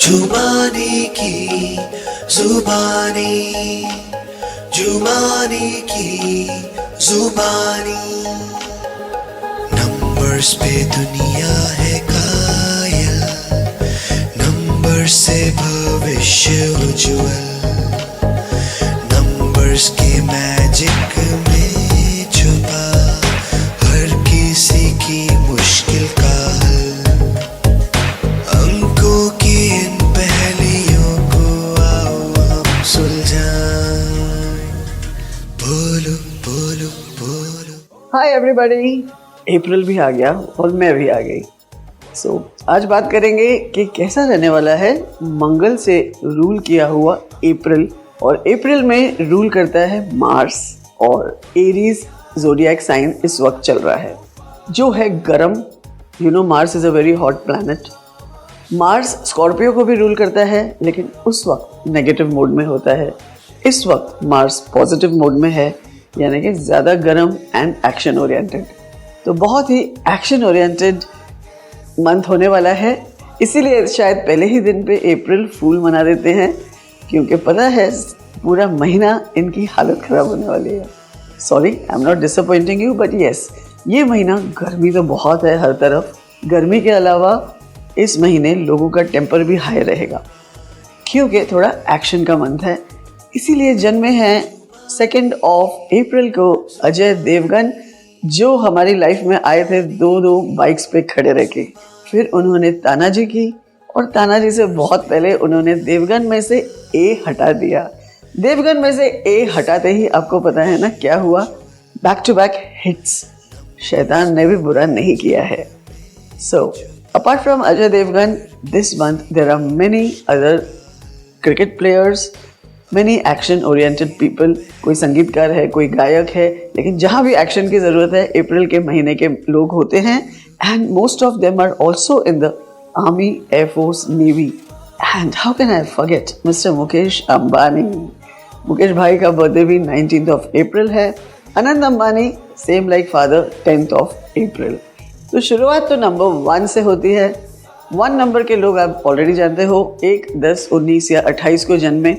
जुबानी की जुबानी, जुबानी की जुबानी। नंबर्स पे दुनिया है कायल, नंबर से भविष्य उज्ज्वल, नंबर्स के मैजिक में छुपा हर किसी की मुश्किल का हल। अंकों की इन पहेलियों को आओ हम सुलझाएं। बोलो बोलो बोलो। हाय एवरीबॉडी, अप्रैल भी आ गया और मैं भी आ गई। आज बात करेंगे कि कैसा रहने वाला है मंगल से रूल किया हुआ अप्रैल। और अप्रैल में रूल करता है मार्स, और एरीज ज़ोडिएक साइन इस वक्त चल रहा है जो है गरम। Mars is a very hot planet. Mars Scorpio को भी रूल करता है, लेकिन उस वक्त नेगेटिव मोड में होता है। इस वक्त मार्स पॉजिटिव मोड में है, यानी कि ज़्यादा गर्म एंड एक्शन ओरिएंटेड। तो बहुत ही एक्शन ओरिएंटेड मंथ होने वाला है, इसीलिए शायद पहले ही दिन पे अप्रैल फूल मना देते हैं, क्योंकि पता है पूरा महीना इनकी हालत ख़राब होने वाली है। Sorry, I am not disappointing you, but yes, ये महीना गर्मी तो बहुत है हर तरफ। गर्मी के अलावा इस महीने लोगों का टेम्पर भी हाई रहेगा, क्योंकि थोड़ा एक्शन का मंथ है। इसीलिए जन्मे हैं 2 अप्रैल को अजय देवगन, जो हमारी लाइफ में आए थे दो बाइक्स पे खड़े रह के। फिर उन्होंने तानाजी की, और तानाजी से बहुत पहले उन्होंने देवगन में से ए हटा दिया। देवगन में से ए हटाते ही आपको पता है ना क्या हुआ, बैक टू बैक हिट्स। शैतान ने भी बुरा नहीं किया है। सो apart from Ajay Devgan, this month there are many other cricket players, many action oriented people. कोई संगीतकार है, कोई गायक है, लेकिन जहाँ भी एक्शन की ज़रूरत है अप्रैल के महीने के लोग होते हैं। And most of them are also in the Army, Air Force, Navy. And how can I forget Mr. Mukesh Ambani? Mukesh भाई का बर्थडे भी 19th अप्रैल है। Anant Ambani same like father 10th April. तो शुरुआत तो नंबर 1 से होती है। 1 नंबर के लोग आप ऑलरेडी जानते हो, 1, 10, 19 या 28 को जन्मे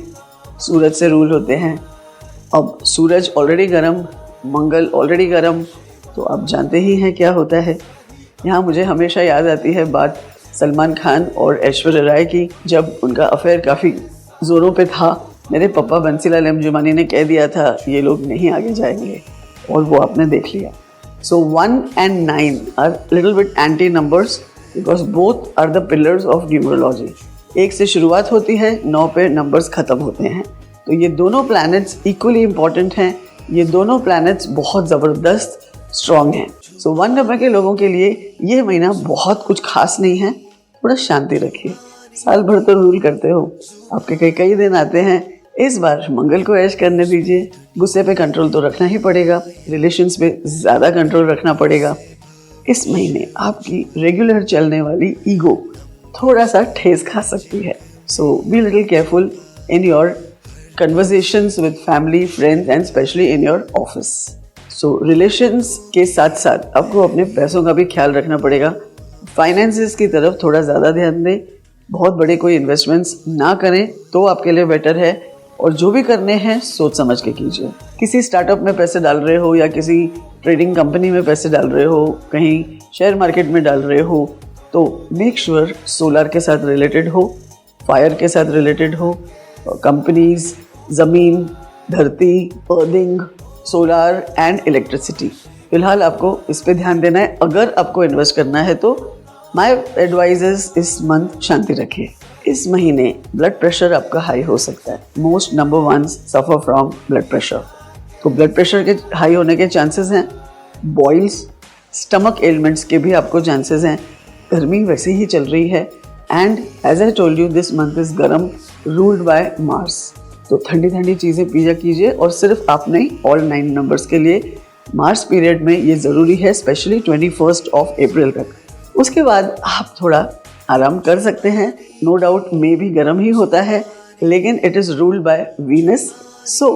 सूरज से रूल होते हैं। अब सूरज ऑलरेडी गर्म, मंगल ऑलरेडी गर्म, तो आप जानते ही हैं क्या होता है। यहाँ मुझे हमेशा याद आती है बात सलमान खान और ऐश्वर्या राय की, जब उनका अफेयर काफ़ी ज़ोरों पे था। मेरे पापा बंसीलाल एमजुमानी ने कह दिया था ये लोग नहीं आगे जाएंगे, और वो आपने देख लिया। So 1 and 9 are little bit anti numbers because both are the pillars of numerology. 1 से शुरुआत होती है, 9 पे नंबर्स ख़त्म होते हैं। तो ये दोनों प्लैनेट्स इक्वली इम्पॉर्टेंट हैं। ये दोनों प्लैनेट्स बहुत ज़बरदस्त स्ट्रॉन्ग हैं। सो 1 नंबर के लोगों के लिए ये महीना बहुत कुछ खास नहीं है। थोड़ा शांति रखिए। साल भर तो रूल करते हो, आपके कई दिन आते हैं। इस बार मंगल को ऐश करने दीजिए। गुस्से पे कंट्रोल तो रखना ही पड़ेगा, रिलेशंस पे ज़्यादा कंट्रोल रखना पड़ेगा। इस महीने आपकी रेगुलर चलने वाली ईगो थोड़ा सा ठेस खा सकती है। So be little careful in your conversations with family, friends and specially in your office. So relations के साथ साथ आपको अपने पैसों का भी ख्याल रखना पड़ेगा। फाइनेंसेस की तरफ थोड़ा ज़्यादा ध्यान दें। बहुत बड़े कोई इन्वेस्टमेंट्स ना करें तो आपके लिए बेटर है, और जो भी करने हैं सोच समझ के कीजिए। किसी स्टार्टअप में पैसे डाल रहे हो, या किसी ट्रेडिंग कंपनी में पैसे डाल रहे हो, कहीं शेयर मार्केट में डाल रहे हो, तो मेक श्योर सोलर के साथ रिलेटेड हो, फायर के साथ रिलेटेड हो, कंपनीज, ज़मीन, धरती, अर्थिंग, सोलर एंड इलेक्ट्रिसिटी। फिलहाल आपको इस पे ध्यान देना है। अगर आपको इन्वेस्ट करना है तो माय एडवाइस इज इस मंथ शांति रखिए। इस महीने ब्लड प्रेशर आपका हाई हो सकता है। Most number 1 suffer from blood pressure. तो ब्लड प्रेशर के हाई होने के चांसेस हैं। बॉइल्स, स्टमक एलिमेंट्स के भी आपको चांसेस हैं। गर्मी वैसे ही चल रही है, and as I told you this month is गरम, रूल्ड बाय मार्स। तो ठंडी ठंडी चीज़ें पिया कीजिए, और सिर्फ आप नहीं, ऑल 9 नंबर्स के लिए मार्च पीरियड में ये ज़रूरी है, स्पेशली 21 अप्रैल तक। उसके बाद आप थोड़ा आराम कर सकते हैं। नो डाउट मे भी गर्म ही होता है, लेकिन it is ruled by Venus, so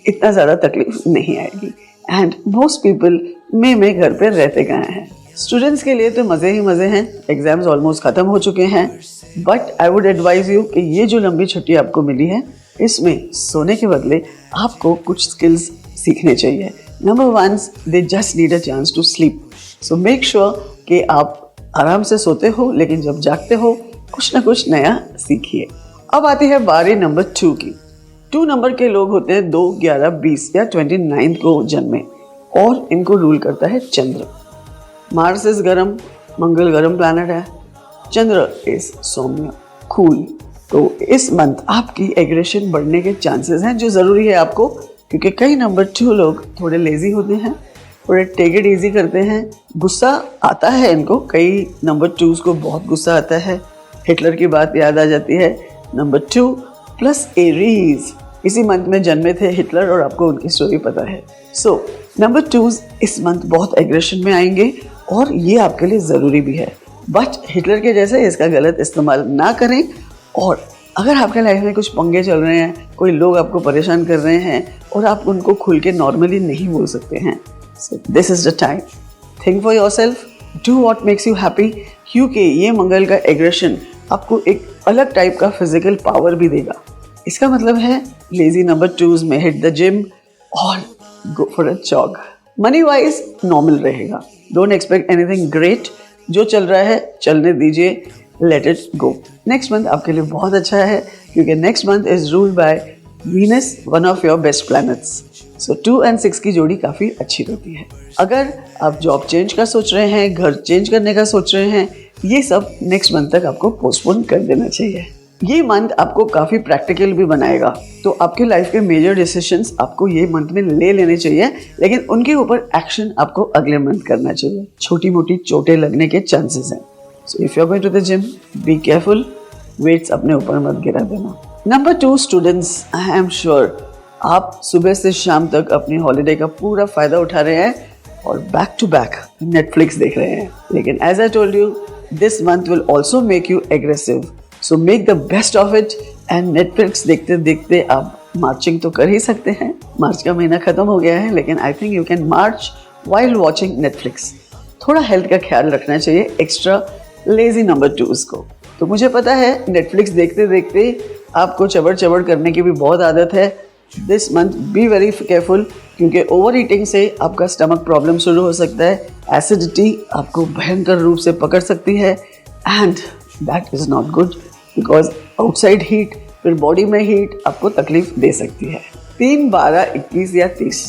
इतना ज़्यादा तकलीफ नहीं आएगी। एंड मोस्ट पीपल मई में घर पे रहते गए हैं। स्टूडेंट्स के लिए तो मज़े ही मज़े हैं। एग्ज़ाम्स ऑलमोस्ट ख़त्म हो चुके हैं, but I would advise you कि ये जो लंबी छुट्टी आपको मिली है, इसमें सोने के बदले आपको कुछ स्किल्स सीखने चाहिए. Number 1, they just need a chance to sleep. So make sure कि आप आराम से सोते हो, लेकिन जब जागते हो कुछ ना कुछ नया सीखिए. अब आती है बारी नंबर 2 की. 2 नंबर के लोग होते हैं 2, 11, 20 या 29 को जन्मे, और इनको रूल करता है चंद्र. मार्स इज गरम, मंगल गरम प्लैनेट है, चंद्र इज सौम्य, कूल. तो इस मंथ आपकी एग्रेशन बढ़ने के चांसेस हैं, जो ज़रूरी है आपको, क्योंकि कई नंबर 2 लोग थोड़े लेजी होते हैं, थोड़े टेक इट ईजी करते हैं, गुस्सा आता है इनको. कई नंबर 2s को बहुत गुस्सा आता है. हिटलर की बात याद आ जाती है. नंबर 2 प्लस एरीज, इसी मंथ में जन्मे थे हिटलर, और आपको उनकी स्टोरी पता है. सो नंबर 2s इस मंथ बहुत एग्रेशन में आएंगे, और ये आपके लिए ज़रूरी भी है. बट हिटलर के जैसे इसका गलत इस्तेमाल ना करें. और अगर आपके लाइफ में कुछ पंगे चल रहे हैं, कोई लोग आपको परेशान कर रहे हैं, और आप उनको खुल के नॉर्मली नहीं बोल सकते हैं, so this is the time. Think for yourself, do what makes you happy, क्योंकि ये मंगल का एग्रेशन आपको एक अलग टाइप का फिजिकल पावर भी देगा. इसका मतलब है लेजी नंबर 2s में हिट द जिम और go for a jog. Money wise normal रहेगा. Don't expect anything great. जो चल रहा है चलने दीजिए, let it go. Next month आपके लिए बहुत अच्छा है, क्योंकि next month is ruled by Venus, one of your best planets. So 2 और 6 की जोड़ी काफ़ी अच्छी रहती है. अगर आप जॉब चेंज का सोच रहे हैं, घर चेंज करने का सोच रहे हैं, ये सब नेक्स्ट मंथ तक आपको पोस्टपोन कर देना चाहिए. ये मंथ आपको काफ़ी प्रैक्टिकल भी बनाएगा, तो आपके लाइफ के मेजर डिसीजंस आपको ये मंथ में ले लेने चाहिए, लेकिन उनके ऊपर एक्शन आपको अगले मंथ करना चाहिए. छोटी मोटी चोटें लगने के चांसेस हैं. So if you are going to the gym, be careful, weights अपने ऊपर मत गिरा देना. Number 2 students, I am sure आप सुबह से शाम तक अपनी हॉलीडे का पूरा फायदा उठा रहे हैं और बैक टू बैक नेटफ्लिक्स देख रहे हैं. लेकिन as I told you, this month will also make you aggressive. So make the best of it. And Netflix देखते देखते आप मार्चिंग तो कर ही सकते हैं. मार्च का महीना खत्म हो गया है, लेकिन I think you can March while watching Netflix. थोड़ा हेल्थ का ख्याल रखना चाहिए एक्स्ट्रा लेजी नंबर 2s को. तो मुझे पता है नेटफ्लिक्स देखते देखते आपको चबड़ चबड़ करने की भी बहुत आदत है. This month B very careful, क्योंकि ओवर ईटिंग से आपका स्टमक प्रॉब्लम शुरू हो सकता है. एसिडिटी आपको भयंकर रूप से पकड़ सकती है, and that is not good, because outside heat फिर बॉडी में हीट आपको तकलीफ दे सकती है. 3, 12, 21 या 30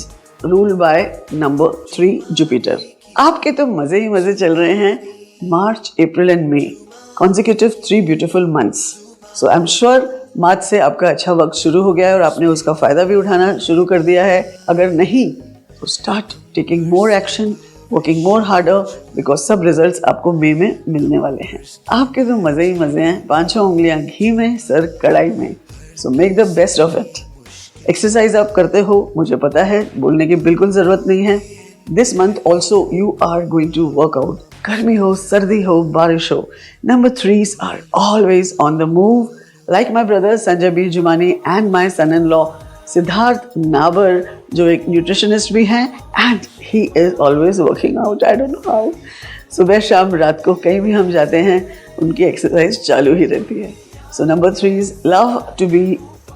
रूल बाय नंबर 3 जुपिटर. आपके तो मज़े ही मज़े चल रहे हैं. March, April and May consecutive 3 beautiful months. So I am sure March से आपका अच्छा वक्त शुरू हो गया है और आपने उसका फ़ायदा भी उठाना शुरू कर दिया है. अगर नहीं तो start taking more action, working more harder, because सब रिजल्ट्स आपको मई में मिलने वाले हैं. आपके तो मज़े ही मज़े हैं. 5 उंगलियां घी में, सर कढ़ाई में. सो make the best of it. Exercise आप करते हो, मुझे पता है, बोलने की बिल्कुल ज़रूरत नहीं है. This month also you are going to work out. गर्मी हो, सर्दी हो, बारिश हो, number 3s are always on the move. Like my brother Sanjay B. Jumani and my son-in-law Siddharth Nabar, जो एक न्यूट्रिशनिस्ट भी हैं, and he is always working out. I don't know how. सुबह शाम रात को कहीं भी हम जाते हैं, उनकी एक्सरसाइज चालू ही रहती है. So number 3s love to be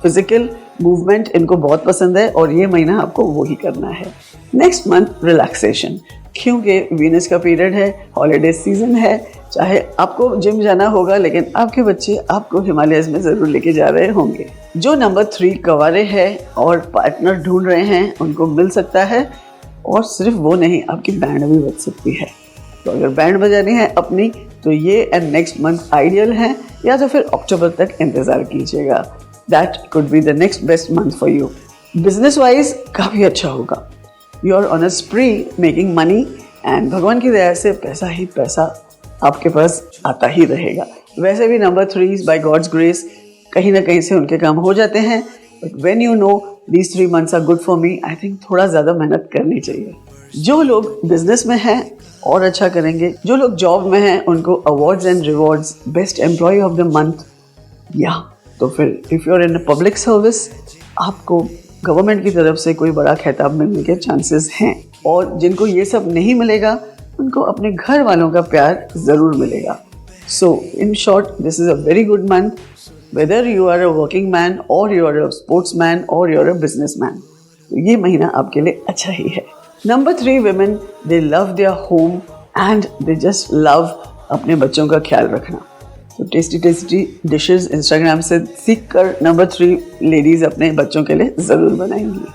physical, movement इनको बहुत पसंद है, और ये महीना आपको वही करना है. नेक्स्ट मंथ रिलैक्सेशन, क्योंकि वीनस का पीरियड है, हॉलीडे सीजन है. चाहे आपको जिम जाना होगा, लेकिन आपके बच्चे आपको हिमालयस में ज़रूर लेके जा रहे होंगे. जो नंबर 3 कवारे हैं और पार्टनर ढूंढ रहे हैं, उनको मिल सकता है. और सिर्फ वो नहीं, आपकी बैंड भी बज सकती है. तो अगर बैंड बजानी है अपनी, तो ये एंड नेक्स्ट मंथ आइडियल है, या तो फिर अक्टूबर तक इंतज़ार कीजिएगा. That could be the next best month for you. Business wise काफ़ी अच्छा होगा. You are on a spree making money, and भगवान की दया से पैसा ही पैसा आपके पास आता ही रहेगा. वैसे भी number 3s by God's grace कहीं ना कहीं से उनके काम हो जाते हैं. But when you know these 3 months are good for me, I think थोड़ा ज़्यादा मेहनत करनी चाहिए. जो लोग बिजनेस में हैं और अच्छा करेंगे, जो लोग जॉब में हैं उनको awards and rewards, best employee of the month, या तो फिर if you are in public service, आपको गवर्नमेंट की तरफ से कोई बड़ा खिताब मिलने के चांसेस हैं. और जिनको ये सब नहीं मिलेगा, उनको अपने घर वालों का प्यार ज़रूर मिलेगा. So in short, this is a very good month, whether you are a working man or you are a sportsman or you are a businessman. तो ये महीना आपके लिए अच्छा ही है. Number 3, women, they love their home and they just love अपने बच्चों का ख्याल रखना. तो टेस्टी डिशेस इंस्टाग्राम से सीख कर नंबर 3 लेडीज़ अपने बच्चों के लिए ज़रूर बनाएंगी.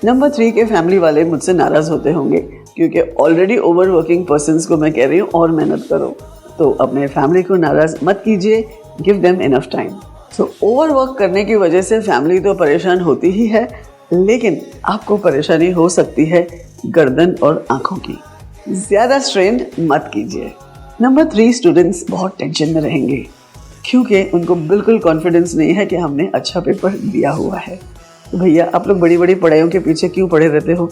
नंबर 3 के फैमिली वाले मुझसे नाराज़ होते होंगे क्योंकि ऑलरेडी ओवर वर्किंग पर्सनस को मैं कह रही हूँ और मेहनत करो. तो अपने फैमिली को नाराज़ मत कीजिए, give them enough time. So over work करने की वजह से फैमिली तो परेशान होती ही है, लेकिन आपको परेशानी हो सकती है गर्दन और आँखों की. ज़्यादा स्ट्रेन मत कीजिए. नंबर 3 स्टूडेंट्स बहुत टेंशन में रहेंगे क्योंकि उनको बिल्कुल कॉन्फिडेंस नहीं है कि हमने अच्छा पेपर दिया हुआ है. तो भैया आप लोग बड़ी बड़ी पढ़ाइयों के पीछे क्यों पड़े रहते हो?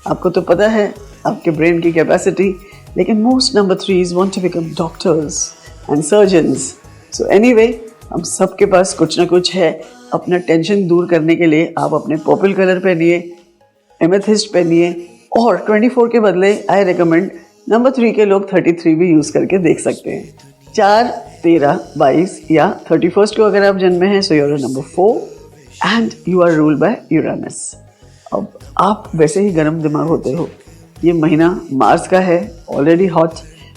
आपको तो पता है आपके ब्रेन की कैपेसिटी, लेकिन most number 3s want to become doctors and surgeons. So anyway, हम सबके पास कुछ ना कुछ है. अपना टेंशन दूर करने के लिए आप अपने पर्पल कलर पहनिए, एमेथिस्ट पहनिए, और 24 के बदले आई रिकमेंड नंबर 3 के लोग 33 भी यूज़ करके देख सकते हैं. 4, 13, 22 या 31 को अगर आप जन्मे हैं, so you are number 4 and you are ruled by Uranus. अब आप वैसे ही गर्म दिमाग होते हो. ये महीना मार्स का है, ऑलरेडी हॉट,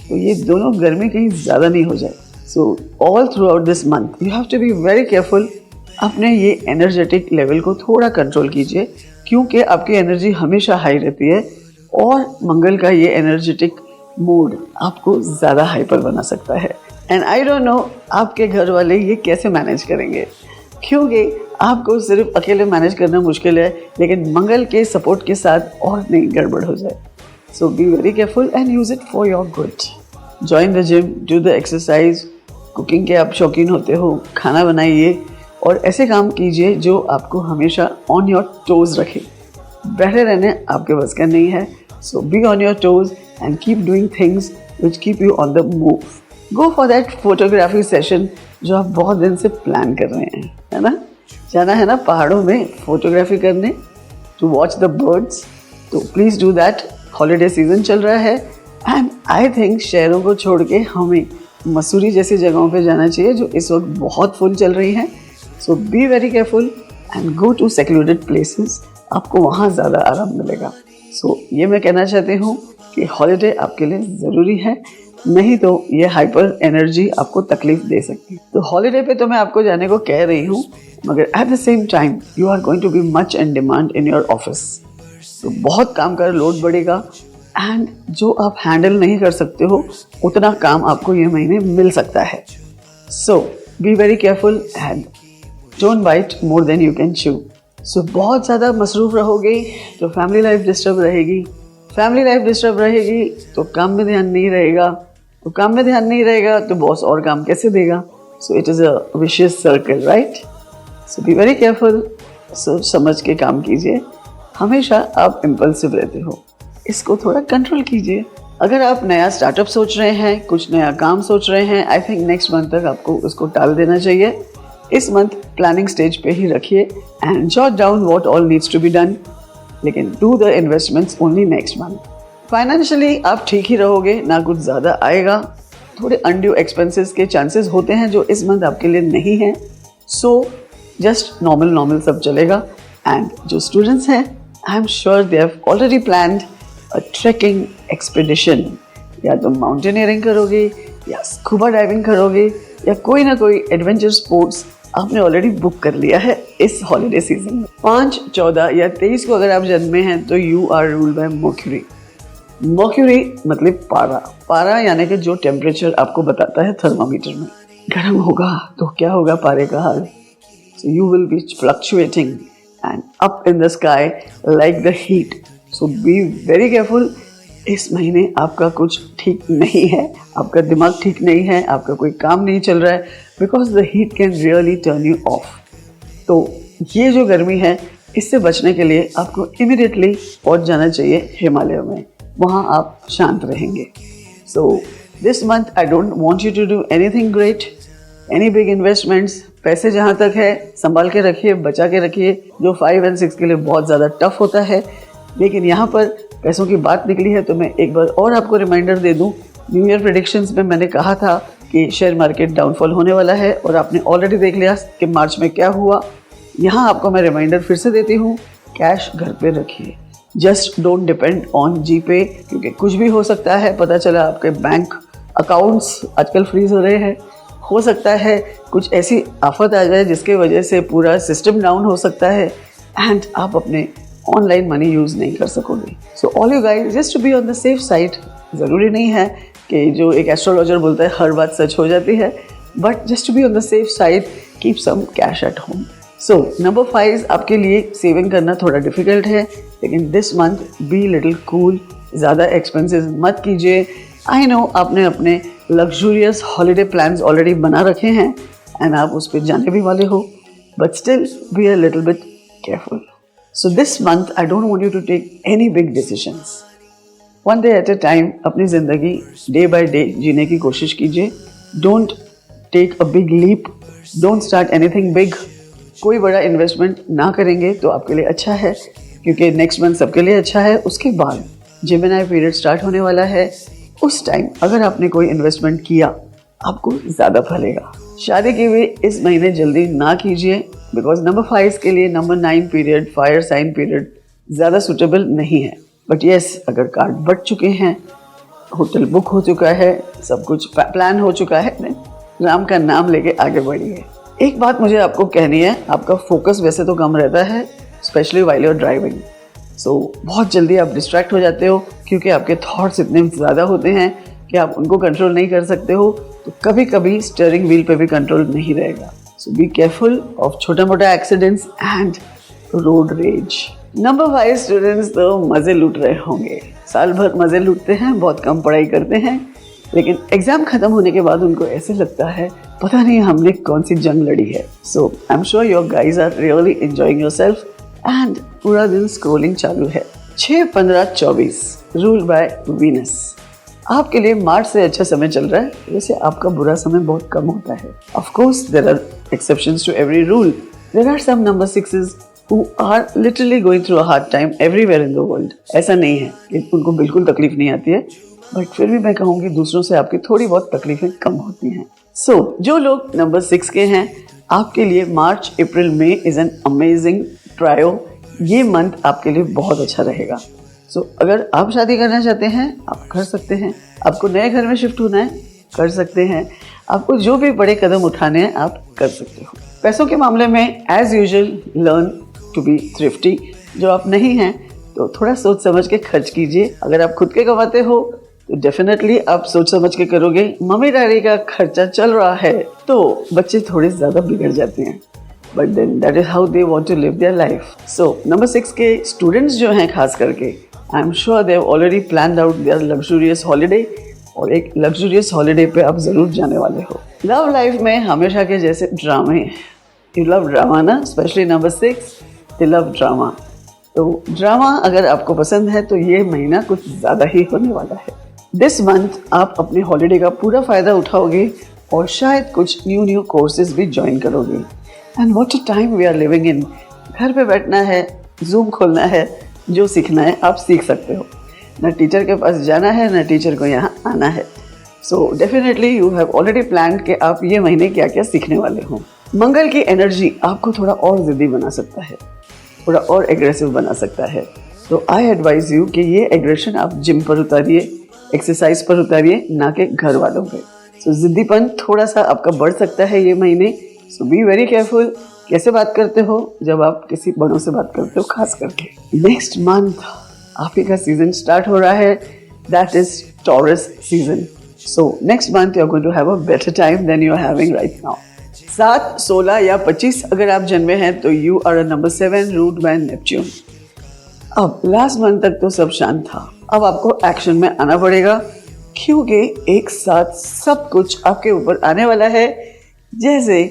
तो ये दोनों गर्मी कहीं ज़्यादा नहीं हो जाए. So all throughout this month you have to be very careful. अपने ये एनर्जेटिक लेवल को थोड़ा कंट्रोल कीजिए क्योंकि आपकी एनर्जी हमेशा हाई रहती है और मंगल का ये एनर्जेटिक मूड आपको ज़्यादा हाइपर बना सकता है. एंड आई डोंट नो आपके घर वाले ये कैसे मैनेज करेंगे, क्योंकि आपको सिर्फ अकेले मैनेज करना मुश्किल है, लेकिन मंगल के सपोर्ट के साथ और नहीं गड़बड़ हो जाए. So be very careful and use it for your good. Join the gym, do the exercise. Cooking के आप शौकीन होते हो, खाना बनाइए और ऐसे काम कीजिए जो आपको हमेशा ऑन योर टोज रखे. बैठे रहने आपके बस का नहीं है. So be on your toes and keep doing things which keep you on the move. Go for that photography session जो आप बहुत दिन से प्लान कर रहे हैं, है ना? जाना है ना पहाड़ों में फोटोग्राफी करने, टू वॉच द बर्ड्स. तो please do that. Holiday season चल रहा है एंड आई थिंक शहरों को छोड़ के हमें मसूरी जैसी जगहों पे जाना चाहिए जो इस वक्त बहुत फुल चल रही हैं. So be very careful and go to secluded places. आपको वहाँ ज़्यादा आराम मिलेगा. सो ये मैं कहना चाहती हूँ कि हॉलीडे आपके लिए ज़रूरी है, नहीं तो ये हाइपर एनर्जी आपको तकलीफ दे सकती है. तो हॉलीडे पे तो मैं आपको जाने को कह रही हूँ, मगर at the same time you are going to be much in demand in your office. तो बहुत काम का लोड बढ़ेगा एंड जो आप हैंडल नहीं कर सकते हो उतना काम आपको ये महीने मिल सकता है. So be very careful and don't bite more than you can chew. So बहुत ज़्यादा मसरूफ़ रहोगे तो फैमिली लाइफ डिस्टर्ब रहेगी. फैमिली लाइफ डिस्टर्ब रहेगी तो काम में ध्यान नहीं रहेगा. तो काम में ध्यान नहीं रहेगा तो बॉस और काम कैसे देगा? So it is a vicious circle, right? So be very careful. सोच समझ के काम कीजिए. हमेशा आप इम्पल्सिव रहते हो, इसको थोड़ा कंट्रोल कीजिए. अगर आप नया स्टार्टअप सोच रहे हैं, कुछ नया काम सोच रहे हैं, आई थिंक नेक्स्ट मंथ तक आपको उसको टाल देना चाहिए. इस मंथ प्लानिंग स्टेज पे ही रखिए and jot down what all needs to be done, लेकिन do the investments only next month. Financially आप ठीक ही रहोगे, ना कुछ ज़्यादा आएगा. थोड़े अनड्यू एक्सपेंसेस के चांसेस होते हैं जो इस मंथ आपके लिए नहीं हैं. सो जस्ट नॉर्मल सब चलेगा. एंड जो स्टूडेंट्स हैं, I am sure they have already planned a trekking expedition. या तो माउंटेनियरिंग करोगे या स्कूबा डाइविंग करोगे या कोई ना कोई एडवेंचर स्पोर्ट्स आपने ऑलरेडी बुक कर लिया है इस हॉलीडे सीजन में. 5, 14 या 23 को अगर आप जन्मे हैं तो you are ruled by Mercury. Mercury मतलब पारा. पारा यानी कि जो टेम्परेचर आपको बताता है थर्मामीटर में. गर्म होगा तो क्या होगा पारे का हाल? So you will be fluctuating and up in the sky like the heat. So be very careful. इस महीने आपका कुछ ठीक नहीं है, आपका दिमाग ठीक नहीं है, आपका कोई काम नहीं चल रहा है, because the heat can really turn you of. तो ये जो गर्मी है, इससे बचने के लिए आपको इमीडिएटली पहुंच जाना चाहिए हिमालय में. वहाँ आप शांत रहेंगे. So this month I don't want you to do anything great, any big investments. पैसे जहाँ तक है संभाल के रखिए, बचा के रखिए. जो 5 और 6 के लिए बहुत ज़्यादा टफ होता है, लेकिन यहाँ पर पैसों की बात निकली है तो मैं एक बार और आपको रिमाइंडर दे दूँ. न्यू ईयर प्रेडिक्शंस में मैंने कहा था कि शेयर मार्केट डाउनफॉल होने वाला है और आपने ऑलरेडी देख लिया कि मार्च में क्या हुआ। यहाँ आपको मैं रिमाइंडर फिर से देती हूँ, कैश घर पे रखिए, जस्ट डोंट डिपेंड ऑन जीपे, क्योंकि कुछ भी हो सकता है। पता चला आपके बैंक अकाउंट्स आजकल फ्रीज हो रहे हैं, हो सकता है कुछ ऐसी आफत आ जाए जिसके वजह से पूरा सिस्टम डाउन हो सकता है एंड आप अपने ऑनलाइन मनी यूज़ नहीं कर सकोगे। So all you guys just to be on the safe side. ज़रूरी नहीं है कि जो एक एस्ट्रोलॉजर बोलता है हर बात सच हो जाती है, but just to be on the safe side keep some cash at home. So number 5, आपके लिए सेविंग करना थोड़ा डिफिकल्ट है, लेकिन this month be little cool, ज़्यादा एक्सपेंसेस मत कीजिए। आई नो आपने अपने लग्जूरियस हॉलीडे प्लान्स ऑलरेडी बना रखे हैं एंड आप उस पर जाने भी वाले हो, but still be a little bit careful. So this month I don't want you to take any big decisions, one day at a time अपनी ज़िंदगी डे बाय डे जीने की कोशिश कीजिए। Don't take a big leap, don't start anything big. कोई बड़ा investment ना करेंगे तो आपके लिए अच्छा है, क्योंकि नेक्स्ट मंथ सबके लिए अच्छा है। उसके बाद जेमिनी पीरियड स्टार्ट होने वाला है, उस टाइम अगर आपने कोई इन्वेस्टमेंट किया आपको ज़्यादा फलेगा। शादी की भी इस महीने जल्दी ना कीजिए, बिकॉज नंबर 5 के लिए number 9 period, fire sign period ज़्यादा सूटेबल नहीं है। बट येस, अगर कार्ड बढ़ चुके हैं, होटल बुक हो चुका है, सब कुछ प्लान हो चुका है, राम का नाम लेके आगे बढ़िए। एक बात मुझे आपको कहनी है, आपका फोकस वैसे तो कम रहता है, specially while you are driving. So बहुत जल्दी आप डिस्ट्रैक्ट हो जाते हो, क्योंकि आपके थॉट्स इतने ज़्यादा होते हैं कि आप उनको कंट्रोल नहीं कर सकते हो। तो कभी कभी स्टीयरिंग व्हील पे भी कंट्रोल नहीं रहेगा। सो बी केयरफुल ऑफ छोटा मोटा accidents and road rage. Number 5 students तो मज़े लूट रहे होंगे, साल भर मज़े लूटते हैं, बहुत कम पढ़ाई करते हैं, लेकिन एग्जाम खत्म होने के बाद उनको ऐसे लगता है पता नहीं हमने कौन सी जंग लड़ी है। So I am sure your guys are really enjoying yourself and पूरा दिन स्क्रोलिंग चालू है। 6, 15, 24 रूल बाय वीनस। आपके लिए मार्च से अच्छा समय चल रहा है, वैसे आपका बुरा समय बहुत कम होता है। Of course there are exceptions to every rule. There are some number 6s who are literally going through a hard time everywhere in the world। ऐसा नहीं है कि उनको बिल्कुल तकलीफ नहीं आती है, बट फिर भी मैं कहूँगी दूसरों से आपकी थोड़ी बहुत तकलीफें कम होती हैं। सो जो लोग नंबर 6 के हैं, आपके लिए March, April, May is an amazing trio. ये मंथ आपके लिए बहुत अच्छा रहेगा। सो अगर आप शादी करना चाहते हैं आप कर सकते हैं, आपको नए घर में शिफ्ट होना है कर सकते हैं, आपको जो भी बड़े कदम उठाने हैं आप कर सकते हो। पैसों के मामले में as usual learn to be thrifty. जो आप नहीं हैं तो थोड़ा सोच समझ के खर्च कीजिए। अगर आप खुद के कमाते हो तो डेफिनेटली आप सोच समझ के करोगे। मम्मी डैडी का खर्चा चल रहा है तो बच्चे थोड़े ज़्यादा बिगड़ जाते हैं, but then that is how they want to live their life. So number 6 के स्टूडेंट्स जो हैं खास करके, I am sure they have already planned out their luxurious holiday, और एक लग्जूरियस हॉलीडे पे आप ज़रूर जाने वाले हो। लव लाइफ में हमेशा के जैसे ड्रामे, यू लव ड्रामा ना, स्पेशली नंबर 6 दे लव ड्रामा। तो ड्रामा अगर आपको पसंद है तो ये महीना कुछ ज़्यादा ही होने वाला है। दिस मंथ आप अपने हॉलीडे का पूरा फ़ायदा उठाओगे और शायद कुछ न्यू कोर्सेज भी ज्वाइन करोगे। And what a time we are living in. घर पे बैठना है, जूम खोलना है, जो सीखना है आप सीख सकते हो। न टीचर के पास जाना है, न टीचर को यहाँ आना है। So definitely you have already planned कि आप ये महीने क्या क्या सीखने वाले हो। मंगल की एनर्जी आपको थोड़ा और ज़िद्दी बना सकता है, थोड़ा और एग्रेसिव बना सकता है। तो आई एडवाइज यू कि ये एग्रेशन आप जिम पर उतारिए, एक्सरसाइज पर उतारिए, ना कि घर वालों पे। सो जिद्दीपन थोड़ा सा आपका बढ़ सकता है ये महीने। सो बी वेरी केयरफुल कैसे बात करते हो जब आप किसी बड़ों से बात करते हो, खास करके। नेक्स्ट मंथ आप ही का सीजन स्टार्ट हो रहा है, that is Taurus season. So next month you are going to have a better time than you are having right now. 7, 16 या 25 अगर आप जन्मे हैं तो you are number 7 ruled by Neptune. अब लास्ट मंथ तक तो सब शांत था, अब आपको एक्शन में आना पड़ेगा, क्योंकि एक साथ सब कुछ आपके ऊपर आने वाला है। जैसे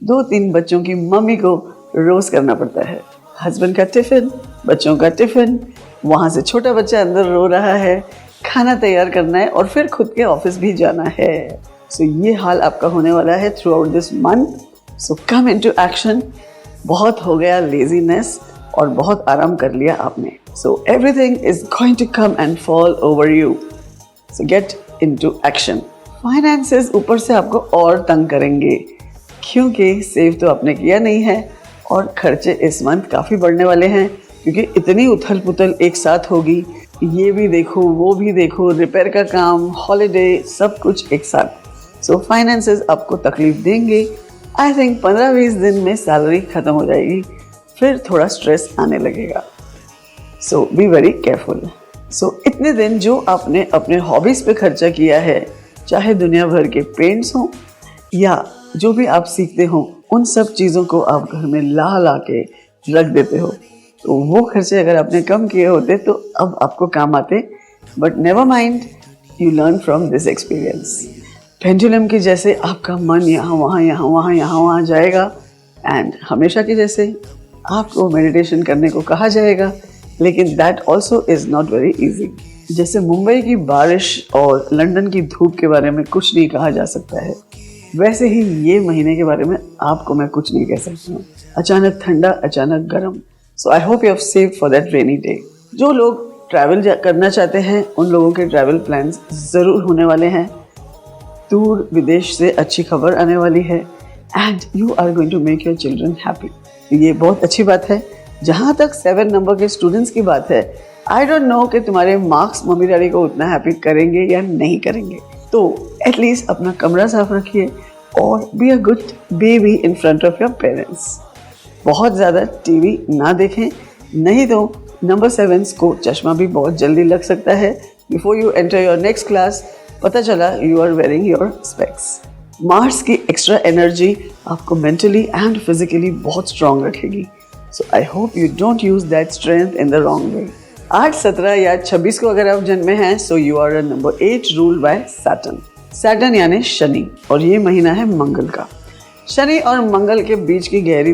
2-3 बच्चों की मम्मी को रोज करना पड़ता है, हस्बैंड का टिफिन, बच्चों का टिफिन, वहाँ से छोटा बच्चा अंदर रो रहा है, खाना तैयार करना है और फिर खुद के ऑफिस भी जाना है। सो ये हाल आपका होने वाला है through out this month. So come into action. बहुत हो गया लेजीनेस और बहुत आराम कर लिया आपने। So everything is going to come and fall over you. So get into action finances ऊपर से आपको और तंग करेंगे, क्योंकि सेव तो आपने किया नहीं है और खर्चे इस मंथ काफ़ी बढ़ने वाले हैं, क्योंकि इतनी उथल पुथल एक साथ होगी। ये भी देखो, वो भी देखो, रिपेयर का काम, हॉलीडे, सब कुछ एक साथ। सो फाइनेंसेस आपको तकलीफ देंगे। आई थिंक 15-20 दिन में सैलरी ख़त्म हो जाएगी, फिर थोड़ा स्ट्रेस आने लगेगा। सो बी वेरी केयरफुल। सो इतने दिन जो आपने अपने हॉबीज़ पे खर्चा किया है, चाहे दुनिया भर के पेंट्स हों या जो भी आप सीखते हो, उन सब चीज़ों को आप घर में ला ला के रख देते हो। तो वो खर्चे अगर आपने कम किए होते तो अब आपको काम आते। But never mind, you learn from this experience. Pendulum की जैसे आपका मन यहाँ वहाँ जाएगा, एंड हमेशा की जैसे आपको मेडिटेशन करने को कहा जाएगा, लेकिन that also is not very easy. जैसे मुंबई की बारिश और लंदन की धूप के बारे में कुछ नहीं कहा जा सकता है, वैसे ही ये महीने के बारे में आपको मैं कुछ नहीं कह सकती हूँ। अचानक ठंडा, अचानक गर्म। So I hope you have saved for that rainy day. जो लोग ट्रैवल करना चाहते हैं, उन लोगों के ट्रैवल प्लान्स ज़रूर होने वाले हैं। दूर विदेश से अच्छी खबर आने वाली है, and you are going to make your children happy. ये बहुत अच्छी बात है। जहाँ तक 7 नंबर के स्टूडेंट्स की बात है, आई डोंट नो कि तुम्हारे मार्क्स मम्मी डैडी को उतना हैप्पी करेंगे या नहीं करेंगे। तो एटलीस्ट अपना कमरा साफ रखिए और be a good baby in front of your parents. बहुत ज़्यादा टीवी ना देखें, नहीं तो नंबर 7 को चश्मा भी बहुत जल्दी लग सकता है। Before you enter your next class पता चला you are wearing your specs. Mars की एक्स्ट्रा एनर्जी आपको मेंटली एंड फिजिकली बहुत स्ट्रांग रखेगी। So I hope you don't use that strength in the wrong way. 8, 17 या 26 को अगर आप जन्मे हैं, so you are a number 8 ruled by Saturn. Saturn यानी शनि, और ये महीना है मंगल का। शनि और मंगल के बीच की गहरी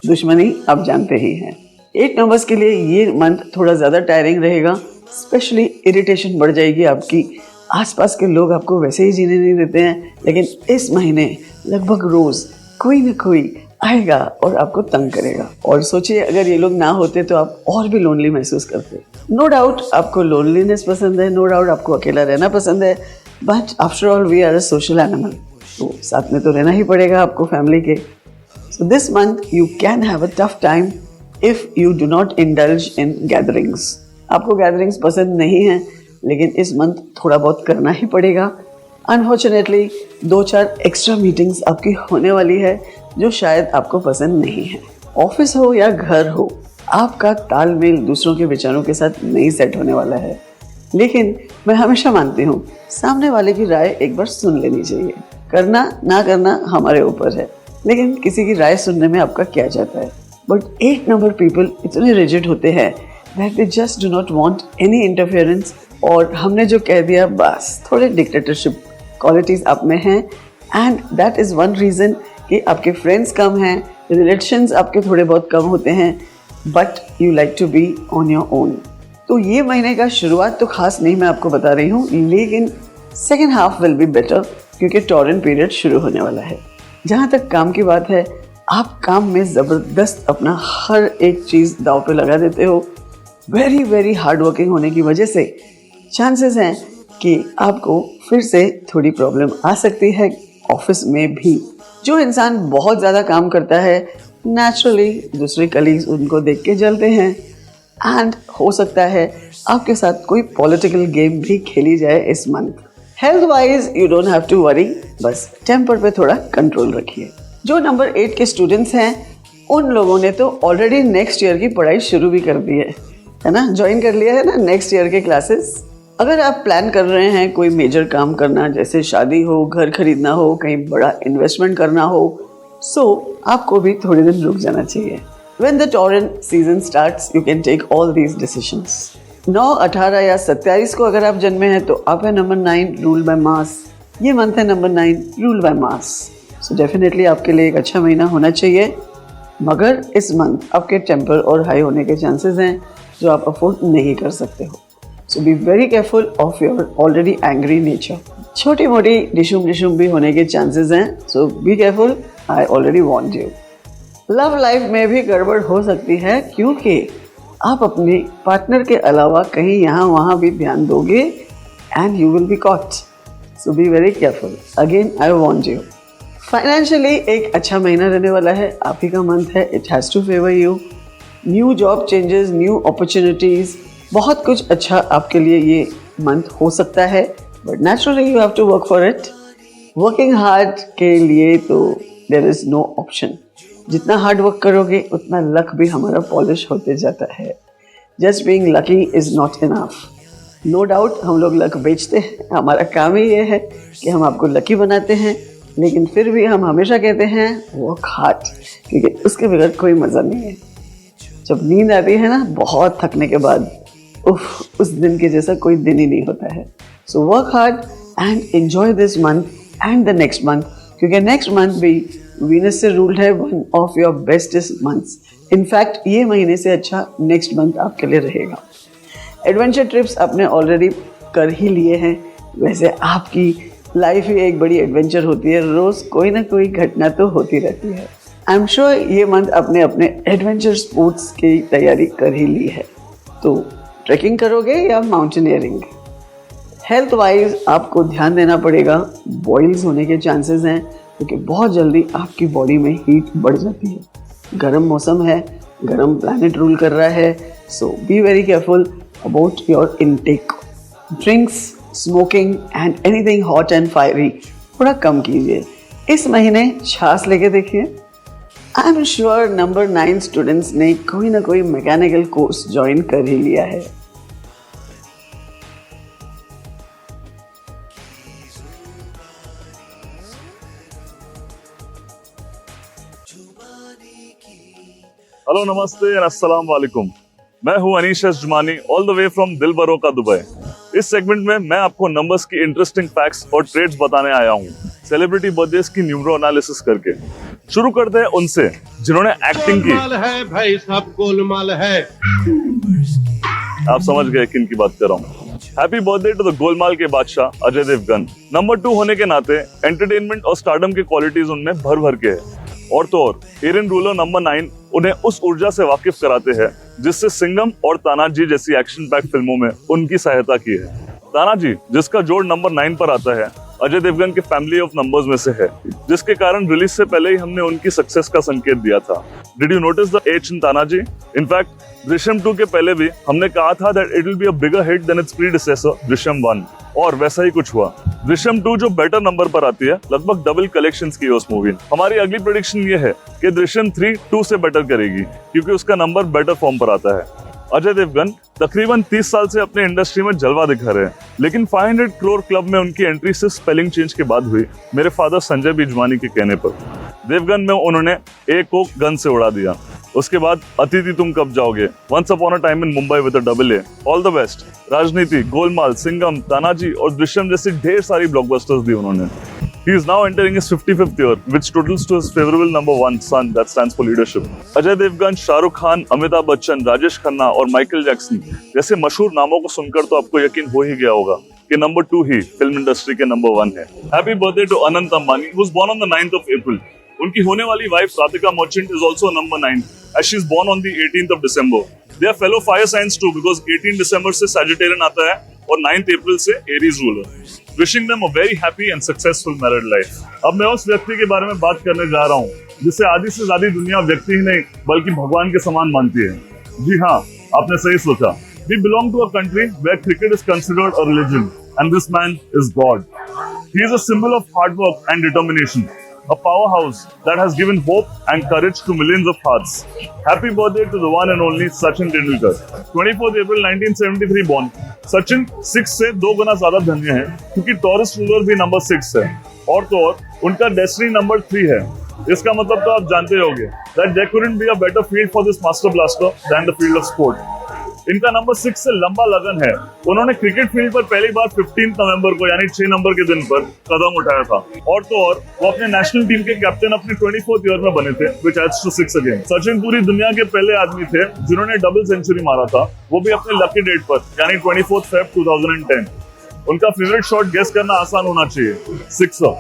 दुश्मनी आप जानते ही हैं। 8 नंबर्स के लिए ये मंथ थोड़ा ज़्यादा टायरिंग रहेगा। स्पेशली इरिटेशन बढ़ जाएगी आपकी। आसपास के लोग आपको वैसे ही जीने नहीं देते हैं, लेकिन इस महीने लगभग रोज़ कोई ना कोई आएगा और आपको तंग करेगा। और सोचिए अगर ये लोग ना होते तो आप और भी लोनली महसूस करते। नो डाउट आपको लोनलीनेस पसंद है, नो डाउट आपको अकेला रहना पसंद है, but after all we are a social animal, तो साथ में तो रहना ही पड़ेगा आपको फैमिली के। सो this month you can have a tough time if you do not indulge in gatherings. आपको गैदरिंग्स पसंद नहीं है, लेकिन इस मंथ थोड़ा बहुत करना ही पड़ेगा। अनफॉर्चुनेटली 2-4 एक्स्ट्रा मीटिंग्स आपकी होने वाली है जो शायद आपको पसंद नहीं है। ऑफिस हो या घर हो, आपका तालमेल दूसरों के विचारों के साथ नहीं सेट होने वाला है। लेकिन मैं हमेशा मानती हूँ सामने वाले की राय एक बार सुन लेनी चाहिए। करना ना करना हमारे ऊपर है, लेकिन किसी की राय सुनने में आपका क्या जाता है। बट 8 नंबर पीपल इतने रिजिड होते हैं that they just do not want any interference, और हमने जो कह दिया बस। थोड़े डिक्टेटरशिप क्वालिटीज आप में हैं, and that is one reason कि आपके फ्रेंड्स कम हैं, रिलेशंस आपके थोड़े बहुत कम होते हैं, but you like to be on your own. तो ये महीने का शुरुआत तो खास नहीं मैं आपको बता रही हूँ, लेकिन second half will be better, क्योंकि टॉरेंट पीरियड शुरू होने वाला है। जहाँ तक काम की बात है, आप काम में ज़बरदस्त अपना हर एक चीज़ दाव पे लगा देते हो। वेरी वेरी हार्ड वर्किंग होने की वजह से चांसेस हैं कि आपको फिर से थोड़ी प्रॉब्लम आ सकती है ऑफिस में भी। जो इंसान बहुत ज़्यादा काम करता है, नेचुरली दूसरे कलीग्स उनको देख के जलते हैं, एंड हो सकता है आपके साथ कोई पॉलिटिकल गेम भी खेली जाए इस month. Health wise you don't have to worry, बस टेम्पर पे थोड़ा कंट्रोल रखिए। जो नंबर 8 के स्टूडेंट्स हैं, उन लोगों ने तो ऑलरेडी नेक्स्ट ईयर की पढ़ाई शुरू भी कर दी है ना, ज्वाइन कर लिया है ना नेक्स्ट ईयर के क्लासेस। अगर आप प्लान कर रहे हैं कोई मेजर काम करना, जैसे शादी हो, घर खरीदना हो, कहीं बड़ा इन्वेस्टमेंट करना हो, सो आपको भी थोड़े दिन रुक जाना चाहिए। When the torrent season starts, you can take all these decisions. 9, 18 या 27 को अगर आप जन्मे हैं तो आप है नंबर 9 रूल बाय मास। ये मंथ है number 9 rule by mass. So definitely आपके लिए एक अच्छा महीना होना चाहिए, मगर इस मंथ आपके टेम्पर और हाई होने के चांसेस हैं जो आप अफोर्ड नहीं कर सकते हो। So be very careful of your already angry nature. छोटी मोटी डिशुम भी होने के चांसेस हैं, so be careful, I already warned you. Love life में भी गड़बड़ हो सकती है, क्योंकि आप अपने पार्टनर के अलावा कहीं यहाँ वहाँ भी ध्यान दोगे and you will be caught. So be very careful. Again I want you. Financially एक अच्छा महीना रहने वाला है, आप ही का मंथ है, it has to favour you. New job changes, new opportunities, बहुत कुछ अच्छा आपके लिए ये मंथ हो सकता है, but naturally you have to work for it. Working hard के लिए तो देयर इज़ नो ऑप्शन। जितना हार्ड वर्क करोगे उतना लक भी हमारा पॉलिश होते जाता है। Just being lucky is not enough. No doubt हम लोग लक बेचते हैं, हमारा काम ही ये है कि हम आपको लकी बनाते हैं, लेकिन फिर भी हम हमेशा कहते हैं वर्क हार्ड, क्योंकि उसके बगैर कोई मज़ा नहीं है। जब नींद आती है ना बहुत थकने के बाद, उस दिन के जैसा कोई दिन ही नहीं होता है। So work hard and enjoy this month and the next month, क्योंकि नेक्स्ट मंथ भी वीनस से रूल्ड है one of your bestest months. In fact ये महीने से अच्छा नेक्स्ट मंथ आपके लिए रहेगा। एडवेंचर ट्रिप्स आपने ऑलरेडी कर ही लिए हैं। वैसे आपकी लाइफ ही एक बड़ी एडवेंचर होती है, रोज़ कोई ना कोई घटना तो होती रहती है। आई एम श्योर ये मंथ आपने अपने एडवेंचर स्पोर्ट्स की तैयारी कर ही ली है। तो ट्रैकिंग करोगे या माउंटेनियरिंग? हेल्थ वाइज आपको ध्यान देना पड़ेगा, बॉइल्स होने के चांसेस हैं, क्योंकि बहुत जल्दी आपकी बॉडी में हीट बढ़ जाती है। गर्म मौसम है, गर्म प्लैनेट रूल कर रहा है, so be very careful about your intake. Drinks, smoking and anything hot and fiery थोड़ा कम कीजिए। इस महीने छाछ लेके देखिए। आई एम श्योर नंबर 9 स्टूडेंट्स ने कोई ना कोई मैकेनिकल कोर्स ज्वाइन कर ही लिया है। हेलो, नमस्ते एंड अस्सलाम वालेकुम। मैं हूं Anish Jumani, all the way from Dilbaro का दुबई। इस सेगमेंट में मैं आपको नंबर्स की इंटरेस्टिंग फैक्ट्स और ट्रेड्स बताने आया हूं, सेलिब्रिटी बर्थडेज की न्यूमरो एनालिसिस करके। शुरू करते हैं उनसे जिन्होंने एक्टिंग की। है भाई, सब गोलमाल है। आप समझ गए किन की बात कर रहा हूँ। Happy birthday to the Golmaal के बादशाह अजय देवगन। नंबर 2 होने के नाते एंटरटेनमेंट और स्टारडम के क्वालिटीज उनमें भर भर के है। और तो और एरन रूलर नंबर 9 उन्हें उस ऊर्जा से वाकिफ कराते हैं जिससे सिंघम और तानाजी जैसी एक्शन पैक फिल्मों में उनकी सहायता की है। तानाजी, जिसका जोड़ नंबर 9 पर आता है, अजय देवगन के फैमिली ऑफ नंबर्स में से है, जिसके कारण रिलीज से पहले ही हमने उनकी सक्सेस का संकेत दिया था। Did you notice the H in Tanhaji? In fact Drishyam 2 के पहले भी हमने कहा था that it will be a bigger hit than its predecessor Drishyam 1, और वैसा ही कुछ हुआ। दृश्यम 2 जो बेटर नंबर पर आती है, लगभग डबल कलेक्शंस की है उस मूवी ने। हमारी अगली प्रेडिक्शन ये है कि दृश्यम 3 2 से बेटर करेगी, क्योंकि उसका नंबर बेटर फॉर्म पर आता है। अजय देवगन तकरीबन 30 साल से अपने इंडस्ट्री में जलवा दिखा रहे हैं, लेकिन 500 करोड़ क्लब में उनकी एंट्री सिर्फ स्पेलिंग चेंज के बाद हुई, मेरे फादर संजय बिजवानी के कहने पर। देवगन में उन्होंने एक को गन से उड़ा दिया। उसके बाद अतिथि Tum Kab Jaoge, once upon a time in Mumbai with a double A, all the best, Raajneeti, Golmaal, Singham, Tanaji और दृश्यम जैसी ढेर सारी ब्लॉकबस्टर्स दी उन्होंने। He is now entering his 55th year, which totals to his favorable number 1 son that stands for leadership. Ajay Devgan, Shahrukh Khan, Amitabh Bachchan, Rajesh Khanna और Michael Jackson जैसे मशहूर नामों को सुनकर तो आपको यकीन हो ही गया होगा कि नंबर 2 ही फिल्म इंडस्ट्री के नंबर 1 है। Happy birthday to Anant Ambani, who was born on the 9th of April. उनकी होने वाली wife Radhika Merchant is also number 9, as she is born on the 18th of December. They are fellow fire signs too, because 18 December से Sagittarian आता है और 9th April से Aries ruler. Wishing them a very happy and successful married life. अब मैं उस व्यक्ति के बारे में बात करने जा रहा हूँ जिसे आधी से ज्यादा दुनिया व्यक्ति ही नहीं बल्कि भगवान के समान मानती है। जी हाँ, आपने सही सोचा। We belong to a country where cricket is considered a religion, and this man is God. He is a symbol of hard work and determination, a powerhouse that has given hope and courage to millions of hearts. Happy birthday to the one and only Sachin Tendulkar. 24th April 1973 born. Sachin 6 से 2 गुना ज्यादा धन्य है, क्योंकि taurus ruler भी number 6 है, और तो और उनका डेस्टिनी नंबर 3 है। इसका मतलब तो आप जानते होंगे that there couldn't be a better field for this master blaster than the field of sport. इनका नंबर 6 से लंबा लगन है। उन्होंने क्रिकेट फील्ड पर पहली बार 15 नवंबर को यानी 6 नंबर के दिन पर कदम उठाया था, और तो और वो अपने नेशनल टीम के कैप्टन अपने 24th ईयर में बने थे, which adds to 6 again. Sachin पूरी दुनिया के पहले आदमी थे जिन्होंने डबल सेंचुरी मारा था, वो भी अपने लकी डेट पर यानी 24 Feb 2010। उनका फेवरेट शॉट गेस करना आसान होना चाहिए, 6।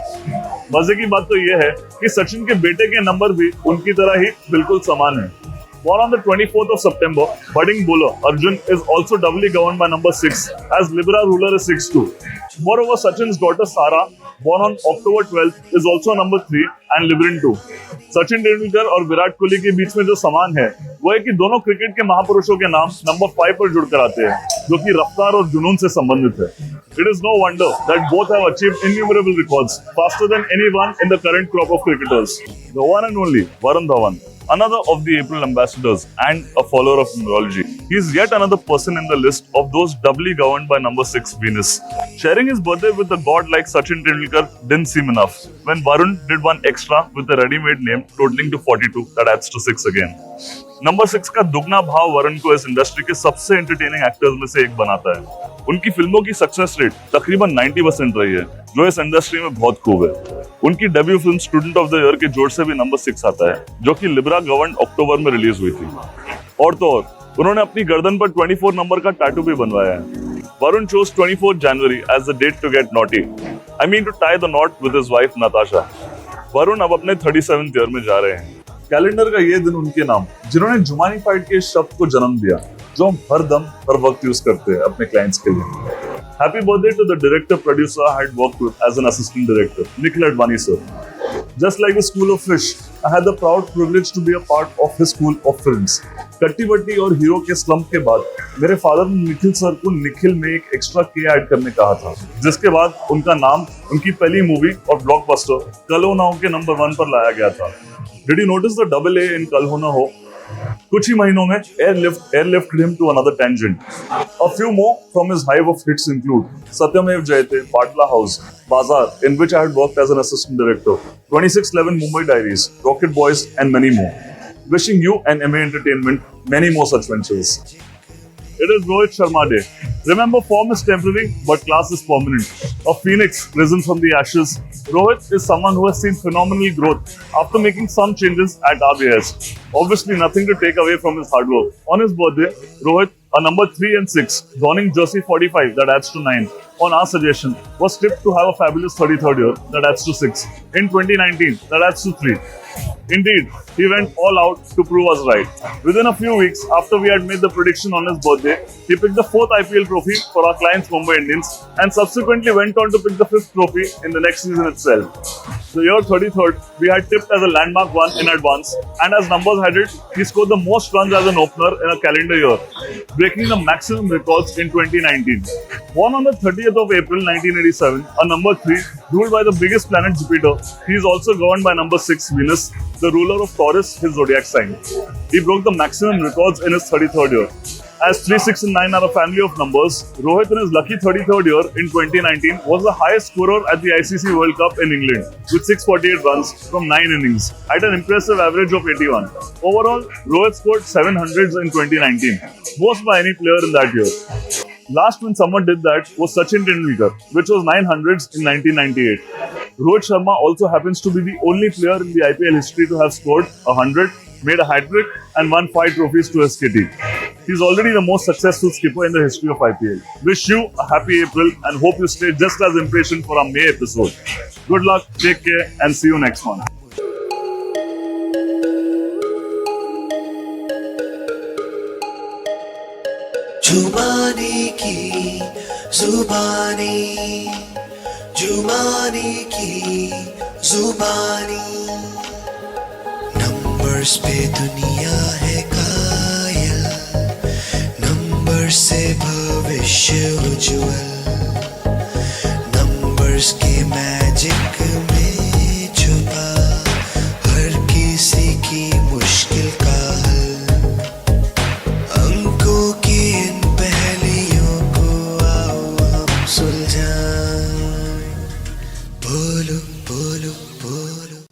मजे की बात तो ये है कि सचिन के बेटे के नंबर भी उनकी तरह ही बिल्कुल समान है। Born on the 24th of September, budding bowler Arjun is also doubly governed by number 6 as Libra ruler is 6-2. Moreover, Sachin's daughter Sara, born on October 12th, is also number 3 and Libran 2. Sachin Tendulkar और विराट कोहली के बीच में जो समान है वो है कि दोनों क्रिकेट के महापुरुषों के नाम नंबर 5 पर जुड़कर आते हैं, जो कि रफ्तार और जुनून से संबंधित है. It is no wonder that both have achieved innumerable records faster than anyone in the current crop of cricketers. The one and only Varun Dhawan, another of the April ambassadors and a follower of numerology. He is yet another person in the list of those doubly governed by number 6 Venus. Sharing his birthday with a god like Sachin Tendulkar didn't seem enough, when Varun did one extra with a ready-made name totaling to 42 that adds to 6 again. Number 6 का दुगना भाव वरुण को इस industry के सबसे entertaining actors में से एक बनाता है. उनकी फिल्मों की सक्सेस रेट तकरीबन 90% रही है, जो इस इंडस्ट्री में बहुत खूब है. उनकी debut film student of the year के जोड़ से भी नंबर 6 आता है, जो कि लिब्रा गवर्न अक्टूबर में रिलीज हुई थी. और तो और उन्होंने अपनी गर्दन पर 24 नंबर का टैटू भी बनवाया है. Varun chose 24th January as the date to get naughty. I mean to tie the knot with his wife Natasha. Varun अब अपने 37th ईयर में जा रहे हैं. कैलेंडर का ये दिन उनके नाम, जिन्होंने जुमानी फाइट के शब्द को जन्म दिया, जो हम हर दम हर वक्त यूज करते हैं अपने क्लाइंट्स के लिए. Happy birthday to the director producer I had worked with as an assistant director, Nikhil Advani sir. Just like the School of Fish, I had the proud privilege to be a part of his School of Films. कट्टी बट्टी और hero के slump के बाद मेरे father ने Nikhil sir को निखिल में एक एक्स्ट्रा के ऐड करने कहा था, जिसके बाद उनका नाम उनकी पहली मूवी और ब्लॉकबस्टर कल हो ना हो के नंबर 1 पर लाया गया था. Did you notice the double A in कल हो ना हो? कुछ ही महीनों में airlifted him to another tangent. A few more from his hive of hits include Satyamev Jayate, Patla House, Bazaar, in which I had worked as an assistant director, 2611 Mumbai Diaries, Rocket Boys, and many more. Wishing you and MA Entertainment many more such ventures. It is Rohit Sharma Day. Remember, form is temporary, but class is permanent. A phoenix risen from the ashes, Rohit is someone who has seen phenomenal growth after making some changes at our behest. Obviously, nothing to take away from his hard work. On his birthday, Rohit, a number 3 and 6, donning jersey 45 that adds to 9, on our suggestion, was tipped to have a fabulous 33rd year that adds to 6. In 2019, that adds to 3. Indeed, he went all out to prove us right. Within a few weeks after we had made the prediction on his birthday, he picked the 4th IPL trophy for our clients Mumbai Indians and subsequently went on to pick the 5th trophy in the next season itself. The year 33rd, we had tipped as a landmark one in advance, and as numbers had it, he scored the most runs as an opener in a calendar year, breaking the maximum records in 2019. Born on the 30th of April 1987, a number 3, ruled by the biggest planet Jupiter, he is also governed by number 6 Venus, the ruler of Taurus, his zodiac sign. He broke the maximum records in his 33rd year. As 3, 6 and 9 are a family of numbers, Rohit in his lucky 33rd year in 2019 was the highest scorer at the ICC World Cup in England with 648 runs from 9 innings at an impressive average of 81. Overall, Rohit scored 700s in 2019, most by any player in that year. Last when someone did that was Sachin Tendulkar, which was 900s in 1998. Rohit Sharma also happens to be the only player in the IPL history to have scored 100, made a hat-trick and won 5 trophies to his kitty. He's already the most successful skipper in the history of IPL. Wish you a happy April and hope you stay just as impatient for our May episode. Good luck, take care and see you next month. जुबानी की जुबानी, जुबानी की जुबानी, numbers पे दुनिया है कायल, नंबर से भविष्य उज्ज्वल, नंबर्स के